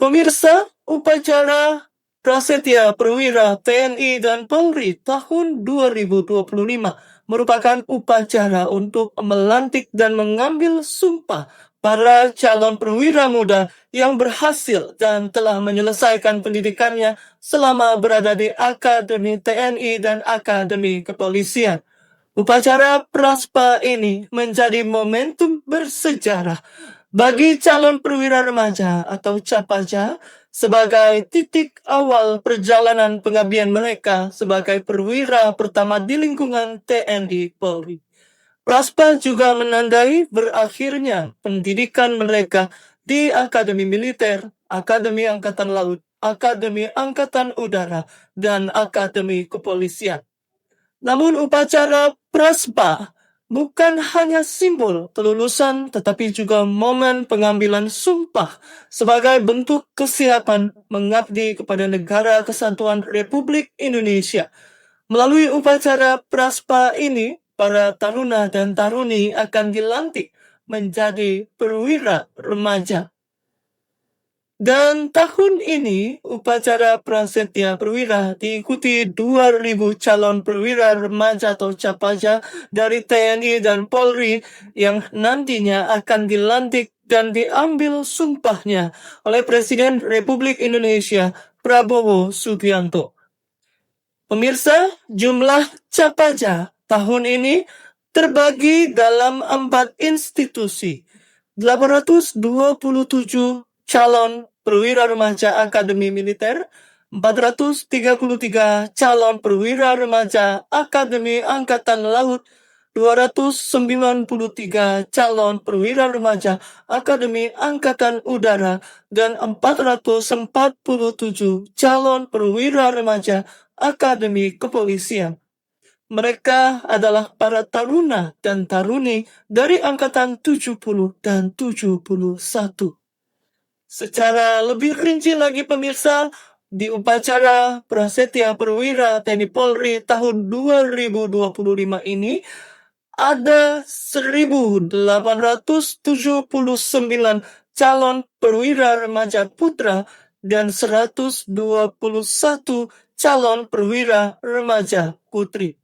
Pemirsa, upacara Prasetya Perwira TNI dan Polri tahun 2025 merupakan upacara untuk melantik dan mengambil sumpah para calon perwira muda yang berhasil dan telah menyelesaikan pendidikannya selama berada di Akademi TNI dan Akademi Kepolisian. Upacara Praspa ini menjadi momentum bersejarah bagi calon perwira remaja atau Capaja sebagai titik awal perjalanan pengabdian mereka sebagai perwira pertama di lingkungan TNI Polri. Praspa juga menandai berakhirnya pendidikan mereka di Akademi Militer, Akademi Angkatan Laut, Akademi Angkatan Udara, dan Akademi Kepolisian. Namun upacara Praspa bukan hanya simbol kelulusan, tetapi juga momen pengambilan sumpah sebagai bentuk kesiapan mengabdi kepada Negara Kesatuan Republik Indonesia. Melalui upacara Praspa ini, para taruna dan taruni akan dilantik menjadi perwira remaja. Dan tahun ini, upacara Prasetya Perwira diikuti 2.000 calon perwira remaja atau Capaja dari TNI dan Polri yang nantinya akan dilantik dan diambil sumpahnya oleh Presiden Republik Indonesia Prabowo Subianto. Pemirsa, jumlah Capaja tahun ini terbagi dalam 4 institusi. 827 calon perwira remaja Akademi Militer, 433 calon perwira remaja Akademi Angkatan Laut, 293 calon perwira remaja Akademi Angkatan Udara, dan 447 calon perwira remaja Akademi Kepolisian. Mereka adalah para taruna dan taruni dari Angkatan 70 dan 71. Secara lebih rinci lagi pemirsa, di upacara Prasetya Perwira TNI Polri tahun 2025 ini ada 1.879 calon perwira remaja putra dan 121 calon perwira remaja putri.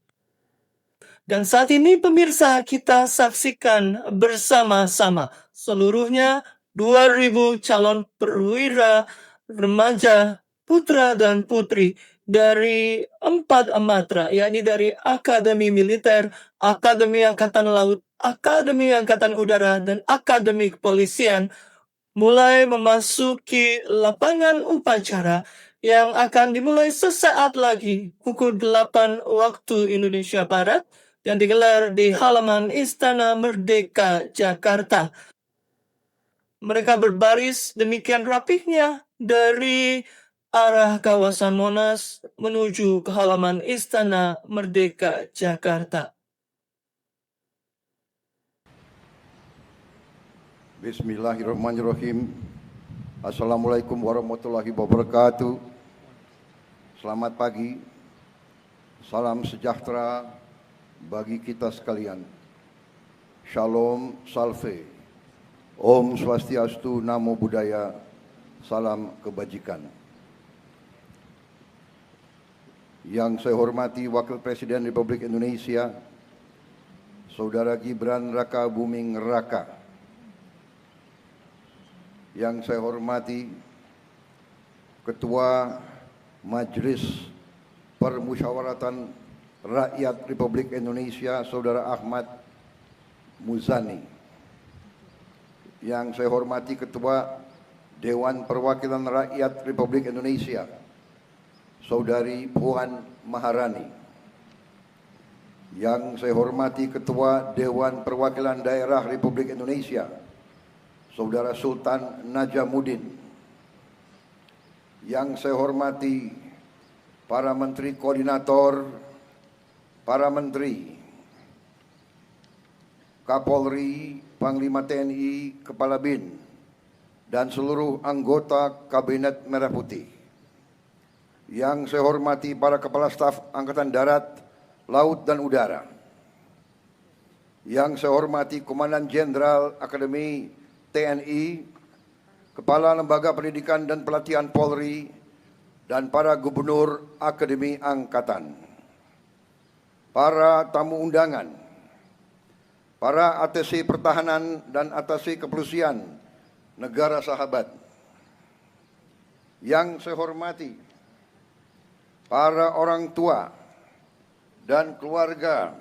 Dan saat ini pemirsa kita saksikan bersama-sama seluruhnya 2.000 calon perwira remaja putra dan putri dari 4 matra, yakni dari Akademi Militer, Akademi Angkatan Laut, Akademi Angkatan Udara, dan Akademi Kepolisian mulai memasuki lapangan upacara yang akan dimulai sesaat lagi pukul 8 waktu Indonesia Barat yang digelar di halaman Istana Merdeka, Jakarta. Mereka berbaris demikian rapihnya dari arah kawasan Monas menuju ke halaman Istana Merdeka, Jakarta. Bismillahirrahmanirrahim. Assalamualaikum warahmatullahi wabarakatuh. Selamat pagi. Salam sejahtera bagi kita sekalian. Shalom, salve. Om Swastiastu, Namo Buddhaya, salam kebajikan. Yang saya hormati Wakil Presiden Republik Indonesia, Saudara Gibran Raka Buming Raka. Yang saya hormati Ketua Majelis Permusyawaratan Rakyat Republik Indonesia, Saudara Ahmad Muzani. Yang saya hormati Ketua Dewan Perwakilan Rakyat Republik Indonesia, Saudari Puan Maharani. Yang saya hormati Ketua Dewan Perwakilan Daerah Republik Indonesia, Saudara Sultan Najamuddin. Yang saya hormati para Menteri Koordinator, para Menteri, Kapolri, Panglima TNI, Kepala BIN, dan seluruh anggota Kabinet Merah Putih. Yang saya hormati para Kepala Staf Angkatan Darat, Laut, dan Udara. Yang saya hormati Komandan Jenderal Akademi TNI, Kepala Lembaga Pendidikan dan Pelatihan Polri, dan para Gubernur Akademi Angkatan, para tamu undangan, para ATC Pertahanan dan ATC Kepolisian negara sahabat, yang saya hormati para orang tua dan keluarga,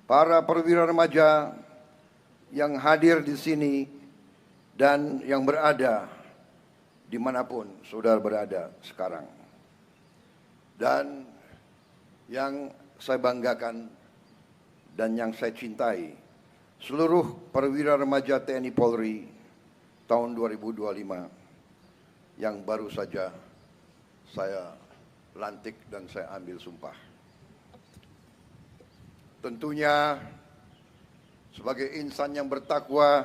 para perwira remaja yang hadir di sini dan yang berada dimanapun saudara berada sekarang. Dan yang saya banggakan dan yang saya cintai, seluruh perwira remaja TNI Polri tahun 2025 yang baru saja saya lantik dan saya ambil sumpah. Tentunya sebagai insan yang bertakwa,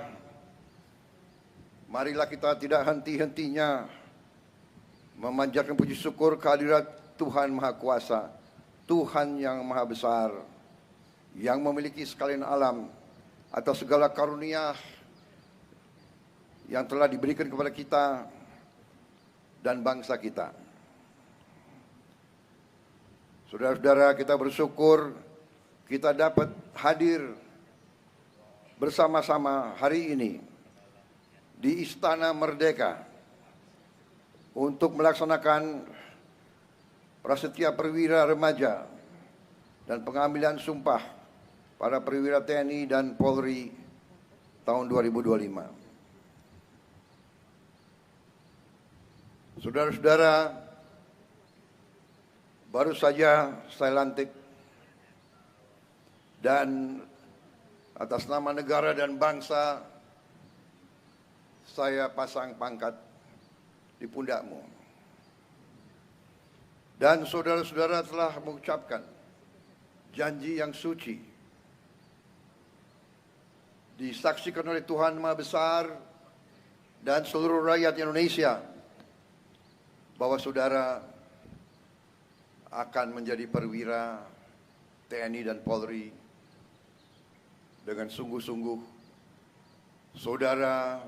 marilah kita tidak henti-hentinya memanjatkan puji syukur kehadirat Tuhan Maha Kuasa, Tuhan yang Maha Besar, yang memiliki sekalian alam atas segala karunia yang telah diberikan kepada kita dan bangsa kita. Saudara-saudara, kita bersyukur kita dapat hadir bersama-sama hari ini di Istana Merdeka untuk melaksanakan prasetya perwira remaja dan pengambilan sumpah para perwira TNI dan Polri tahun 2025. Saudara-saudara, baru saja saya lantik dan atas nama negara dan bangsa saya pasang pangkat di pundakmu. Dan saudara-saudara telah mengucapkan janji yang suci, disaksikan oleh Tuhan Maha Besar dan seluruh rakyat Indonesia bahwa saudara akan menjadi perwira TNI dan Polri dengan sungguh-sungguh. Saudara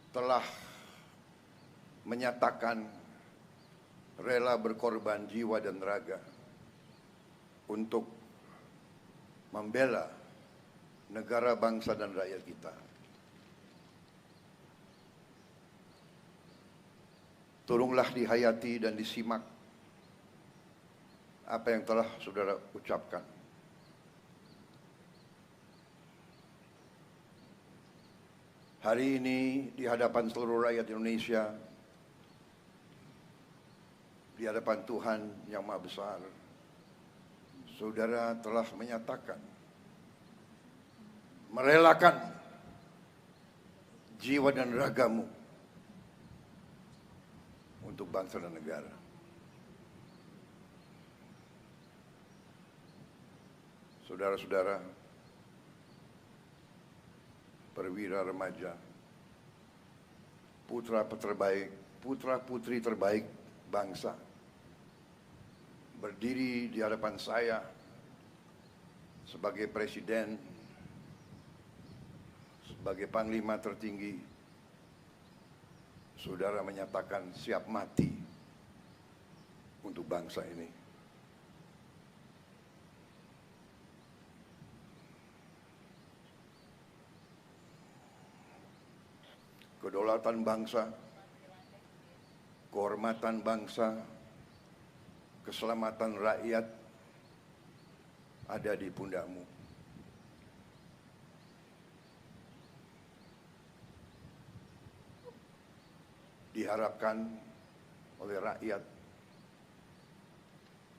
telah menyatakan rela berkorban jiwa dan raga untuk membela negara, bangsa, dan rakyat kita. Tolonglah dihayati dan disimak apa yang telah saudara ucapkan. Hari ini di hadapan seluruh rakyat Indonesia, di hadapan Tuhan yang Maha Besar, saudara telah menyatakan merelakan jiwa dan ragamu untuk bangsa dan negara. Saudara-saudara, perwira remaja, putra-putri terbaik bangsa, berdiri di hadapan saya sebagai presiden, sebagai panglima tertinggi. Saudara menyatakan siap mati untuk bangsa ini. Kedaulatan bangsa, kehormatan bangsa, keselamatan rakyat ada di pundakmu. Diharapkan oleh rakyat,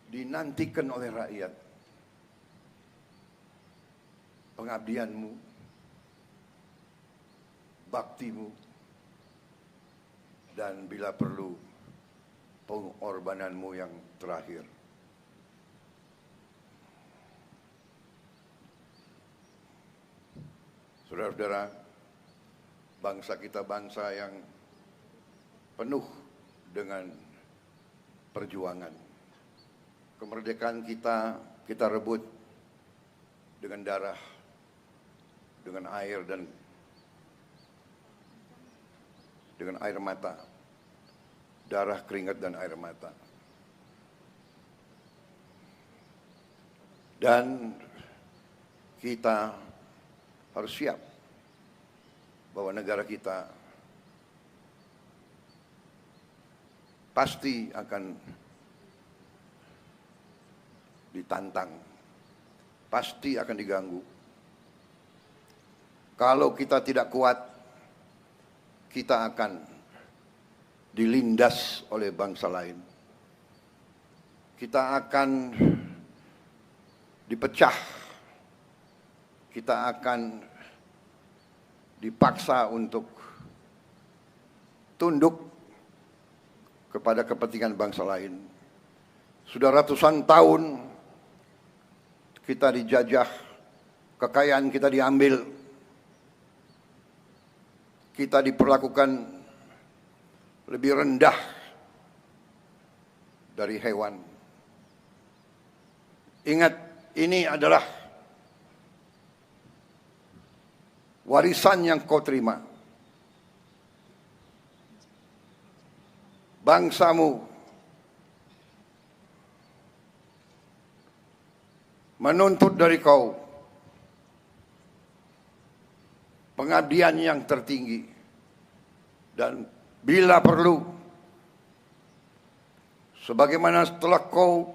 dinantikan oleh rakyat, pengabdianmu, baktimu, dan bila perlu pengorbananmu yang terakhir. Saudara-saudara, bangsa kita bangsa yang penuh dengan perjuangan. Kemerdekaan kita rebut dengan darah, dengan air dan dengan air mata, darah, keringat, dan air mata. Dan kita harus siap bahwa negara kita pasti akan ditantang, pasti akan diganggu. Kalau kita tidak kuat, kita akan dilindas oleh bangsa lain. Kita akan dipecah, kita akan dipaksa untuk tunduk kepada kepentingan bangsa lain. Sudah ratusan tahun kita dijajah, kekayaan kita diambil, kita diperlakukan lebih rendah dari hewan. Ingat, ini adalah warisan yang kau terima. Bangsamu menuntut dari kau pengabdian yang tertinggi, dan bila perlu, sebagaimana setelah kau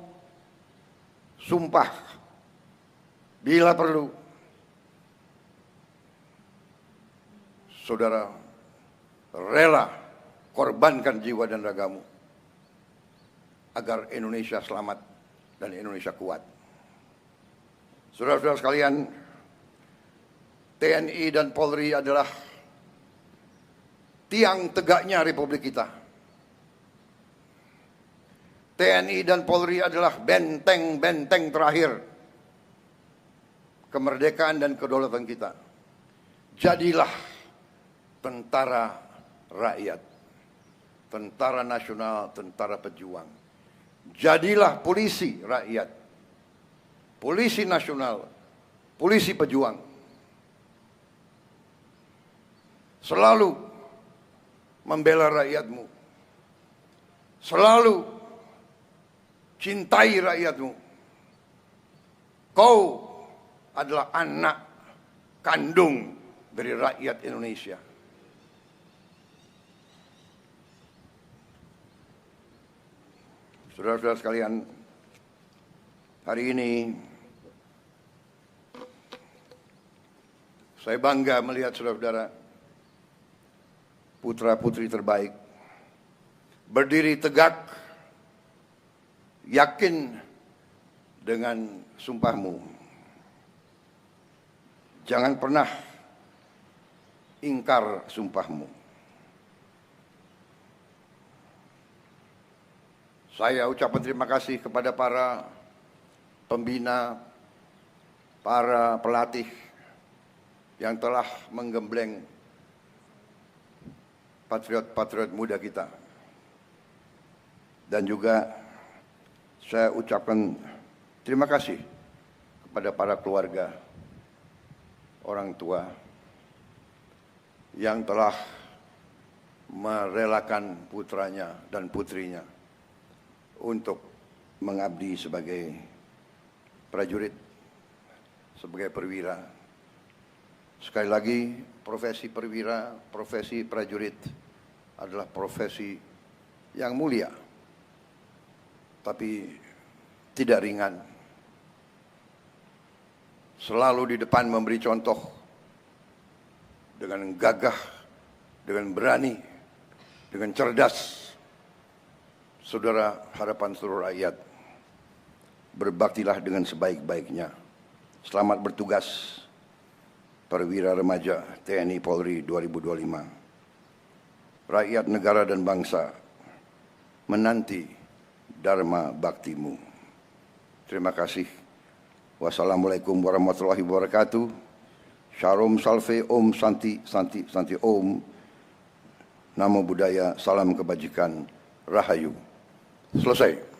sumpah, bila perlu, saudara rela korbankan jiwa dan ragamu agar Indonesia selamat dan Indonesia kuat. Saudara-saudara sekalian, TNI dan Polri adalah tiang tegaknya Republik kita. TNI dan Polri adalah benteng-benteng terakhir kemerdekaan dan kedaulatan kita. Jadilah tentara rakyat, tentara nasional, tentara pejuang. Jadilah polisi rakyat, polisi nasional, polisi pejuang. Selalu membela rakyatmu, selalu cintai rakyatmu. Kau adalah anak kandung dari rakyat Indonesia. Saudara-saudara sekalian, hari ini saya bangga melihat saudara-saudara, putra-putri terbaik berdiri tegak, yakin dengan sumpahmu. Jangan pernah ingkar sumpahmu. Saya ucapkan terima kasih kepada para pembina, para pelatih yang telah menggembleng patriot-patriot muda kita. Dan juga saya ucapkan terima kasih kepada para keluarga, orang tua yang telah merelakan putranya dan putrinya untuk mengabdi sebagai prajurit, sebagai perwira. Sekali lagi, profesi perwira, profesi prajurit adalah profesi yang mulia, tapi tidak ringan. Selalu di depan memberi contoh dengan gagah, dengan berani, dengan cerdas. Saudara, harapan seluruh rakyat, berbaktilah dengan sebaik-baiknya. Selamat bertugas, perwira remaja TNI Polri 2025. Rakyat, negara, dan bangsa menanti dharma baktimu. Terima kasih. Wassalamualaikum warahmatullahi wabarakatuh. Shalom salve, om santi, santi, santi om. Namo Buddhaya, salam kebajikan, rahayu. Selesai.